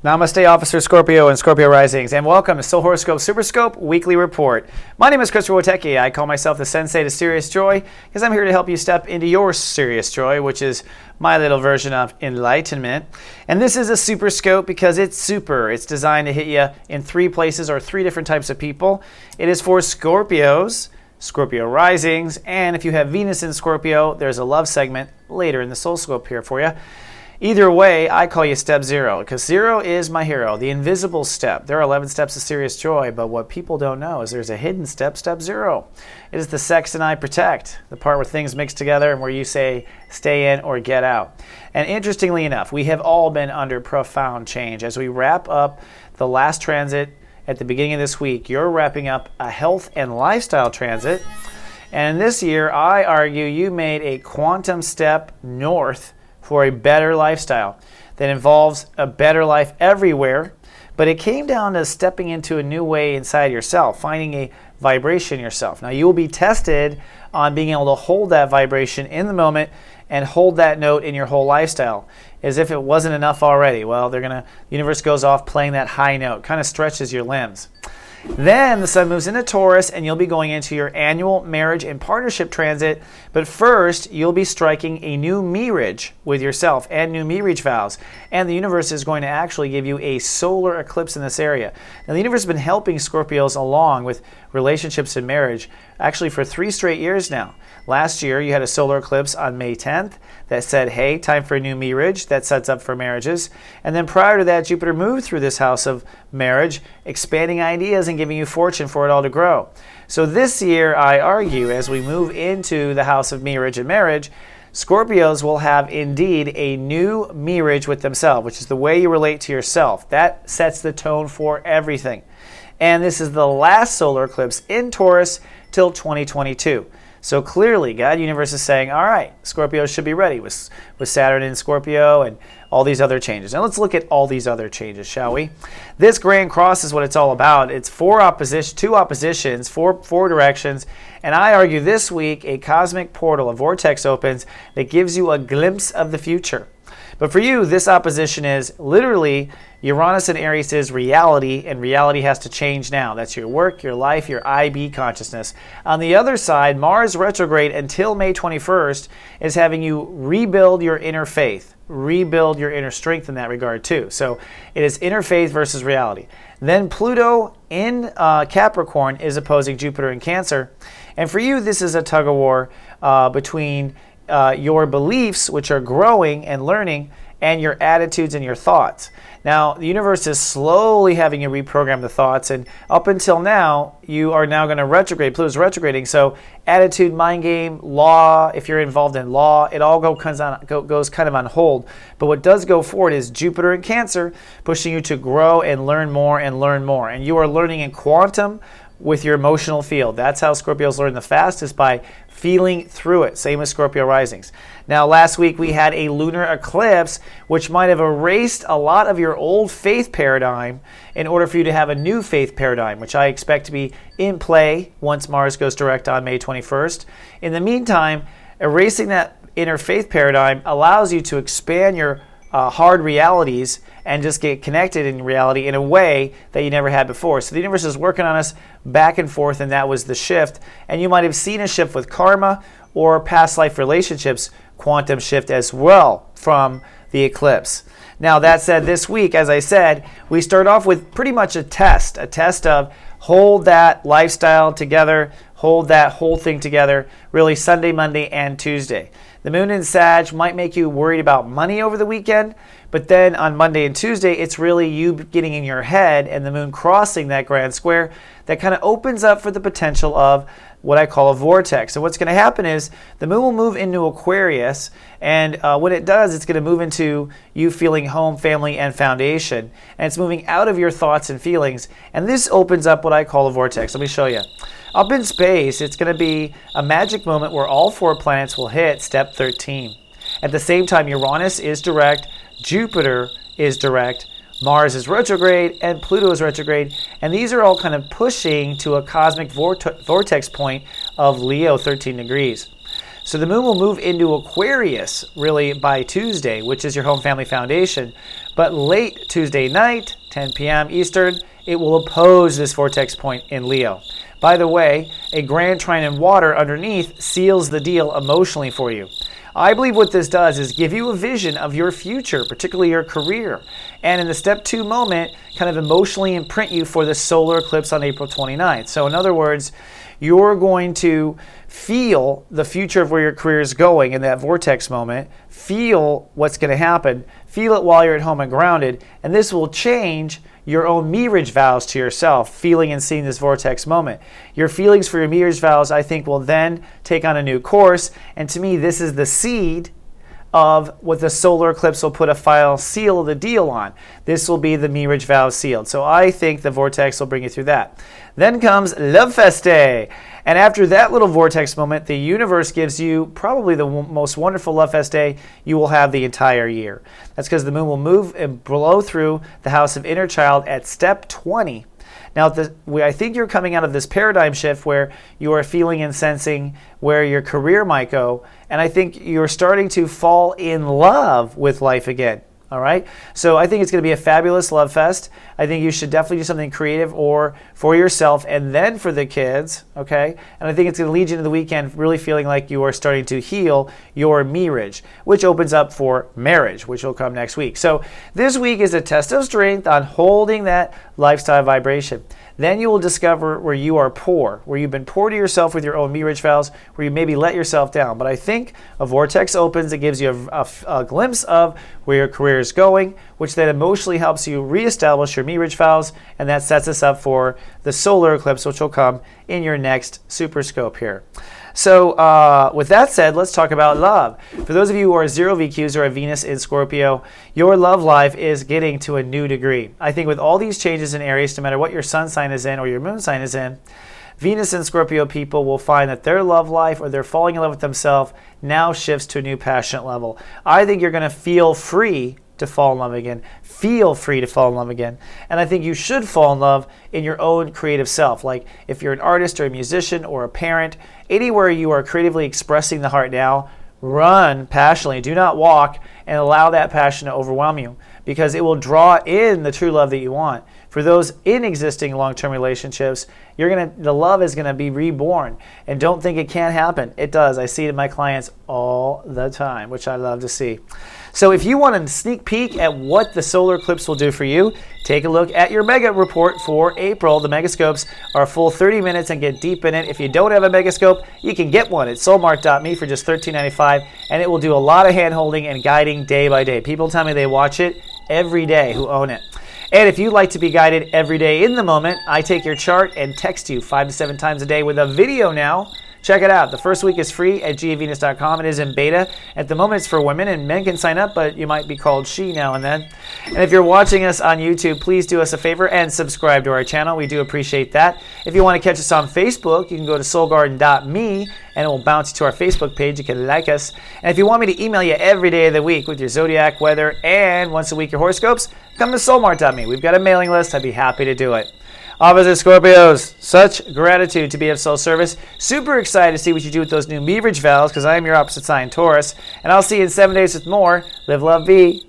Namaste, Officer Scorpio and Scorpio Risings, and welcome to Soul Horoscope SuperScope Weekly Report. My name is Witecki. I call myself the Sensei to Sirius Joy because I'm here to help you step into your Sirius Joy, which is my little version of enlightenment. And this is a SuperScope because it's super. It's designed to hit you in three places or three different types of people. It is for Scorpios, Scorpio Risings, and if you have Venus in Scorpio, there's a love segment later in the Soul Scope here for you. Either way, I call you Step 0, because 0 is my hero, the invisible step. There are 11 steps of serious joy, but what people don't know is there's a hidden step, Step 0. It is the section I protect, the part where things mix together and where you say stay in or get out. And interestingly enough, we have all been under profound change. As we wrap up the last transit at the beginning of this week, you're wrapping up a health and lifestyle transit. And this year, I argue you made a quantum step north for a better lifestyle that involves a better life everywhere, but it came down to stepping into a new way inside yourself, finding a vibration yourself. Now you will be tested on being able to hold that vibration in the moment and hold that note in your whole lifestyle, as if it wasn't enough already. Well, the universe goes off playing that high note, kind of stretches your limbs. Then the sun moves into Taurus and you'll be going into your annual marriage and partnership transit. But first, you'll be striking a new marriage with yourself and new marriage vows. And the universe is going to actually give you a solar eclipse in this area. Now, the universe has been helping Scorpios along with relationships and marriage actually for 3 straight years now. Last year, you had a solar eclipse on May 10th that said, hey, time for a new marriage. That sets up for marriages. And then prior to that, Jupiter moved through this house of marriage, expanding ideas and giving you fortune for it all to grow. So this year, I argue, as we move into the house of marriage and marriage, Scorpios will have indeed a new marriage with themselves, which is the way you relate to yourself. That sets the tone for everything. And this is the last solar eclipse in Taurus till 2022. So clearly, God Universe is saying, all right, Scorpios should be ready with Saturn in Scorpio and all these other changes. Now let's look at all these other changes, shall we? This Grand Cross is what it's all about. It's 2 oppositions, four directions. And I argue this week, a cosmic portal, a vortex opens that gives you a glimpse of the future. But for you, this opposition is literally Uranus and Aries is reality, and reality has to change now. That's your work, your life, your IB consciousness. On the other side, Mars retrograde until May 21st is having you rebuild your inner faith, rebuild your inner strength in that regard too. So it is inner faith versus reality. Then Pluto in Capricorn is opposing Jupiter in Cancer. And for you, this is a tug of war between your beliefs, which are growing and learning, and your attitudes and your thoughts. Now, the universe is slowly having you reprogram the thoughts, and up until now, you are now going to retrograde. Pluto's retrograding, so attitude, mind game, law, if you're involved in law, it all goes kind of on hold. But what does go forward is Jupiter in Cancer, pushing you to grow and learn more and learn more. And you are learning in quantum with your emotional field. That's how Scorpios learn the fastest, by feeling through it. Same with Scorpio Risings. Now, last week we had a lunar eclipse, which might have erased a lot of your old faith paradigm in order for you to have a new faith paradigm, which I expect to be in play once Mars goes direct on May 21st. In the meantime, erasing that inner faith paradigm allows you to expand your hard realities and just get connected in reality in a way that you never had before. So the universe is working on us back and forth, and that was the shift. And you might have seen a shift with karma or past life relationships, quantum shift as well from the eclipse. Now that said, this week, as I said, we start off with pretty much a test of hold that lifestyle together, hold that whole thing together, really Sunday, Monday, and Tuesday. The moon in Sag might make you worried about money over the weekend, but then on Monday and Tuesday, it's really you getting in your head and the moon crossing that grand square that kind of opens up for the potential of what I call a vortex. So what's going to happen is the moon will move into Aquarius, and when it does, it's going to move into you feeling home, family, and foundation. And it's moving out of your thoughts and feelings. And this opens up what I call a vortex. Let me show you. Up in space, it's going to be a magic moment where all 4 planets will hit step 13. At the same time, Uranus is direct, Jupiter is direct, Mars is retrograde, and Pluto is retrograde, and these are all kind of pushing to a cosmic vortex point of Leo 13 degrees. So the moon will move into Aquarius really by Tuesday, which is your home family foundation. But late Tuesday night, 10 p.m. Eastern, it will oppose this vortex point in Leo. By the way, a grand trine in water underneath seals the deal emotionally for you. I believe what this does is give you a vision of your future, particularly your career. And in the step 2 moment, kind of emotionally imprint you for the solar eclipse on April 29th. So in other words, you're going to feel the future of where your career is going in that vortex moment, feel what's going to happen, feel it while you're at home and grounded, and this will change your own marriage vows to yourself, feeling and seeing this vortex moment. Your feelings for your marriage vows, I think, will then take on a new course, and to me, this is the seed of what the solar eclipse will put a final seal of the deal on. This will be the marriage vows sealed. So I think the vortex will bring you through that. Then comes Love Fest Day. And after that little vortex moment, the universe gives you probably the most wonderful Love Fest Day you will have the entire year. That's because the moon will move and blow through the house of inner child at step 20. Now, I think you're coming out of this paradigm shift where you are feeling and sensing where your career might go, and I think you're starting to fall in love with life again. All right, so I think it's going to be a fabulous love fest. I think you should definitely do something creative or for yourself and then for the kids, okay? And I think it's going to lead you into the weekend really feeling like you are starting to heal your marriage, which opens up for marriage, which will come next week. So this week is a test of strength on holding that lifestyle vibration. Then you will discover where you are poor, where you've been poor to yourself with your own marriage vows, where you maybe let yourself down. But I think a vortex opens, it gives you a glimpse of where your career is going, which then emotionally helps you reestablish your marriage vows, and that sets us up for the solar eclipse, which will come in your next SuperScope here. So with that said, let's talk about love. For those of you who are 0 VQs or a Venus in Scorpio, your love life is getting to a new degree. I think with all these changes in Aries, no matter what your sun sign is in or your moon sign is in, Venus and Scorpio people will find that their love life or they're falling in love with themselves now shifts to a new passionate level. I think you're going to feel free to fall in love again. Feel free to fall in love again. And I think you should fall in love in your own creative self. Like if you're an artist or a musician or a parent, anywhere you are creatively expressing the heart now, run passionately. Do not walk and allow that passion to overwhelm you, because it will draw in the true love that you want. For those in existing long-term relationships, the love is going to be reborn. And don't think it can't happen. It does. I see it in my clients all the time, which I love to see. So if you want a sneak peek at what the solar eclipse will do for you, take a look at your mega report for April. The megascopes are a full 30 minutes and get deep in it. If you don't have a megascope, you can get one at soulmart.me for just $13.95, and it will do a lot of hand-holding and guiding day by day. People tell me they watch it every day who own it. And if you'd like to be guided every day in the moment, I take your chart and text you 5 to 7 times a day with a video now. Check it out. The first week is free at gavenus.com. It is in beta. At the moment, it's for women, and men can sign up, but you might be called she now and then. And if you're watching us on YouTube, please do us a favor and subscribe to our channel. We do appreciate that. If you want to catch us on Facebook, you can go to soulgarden.me, and it will bounce you to our Facebook page. You can like us. And if you want me to email you every day of the week with your zodiac, weather, and once a week your horoscopes, come to soulmart.me. We've got a mailing list. I'd be happy to do it. Opposite Scorpios, such gratitude to be of soul service. Super excited to see what you do with those new marriage vows, because I am your opposite sign, Taurus. And I'll see you in 7 days with more. Live, love, be.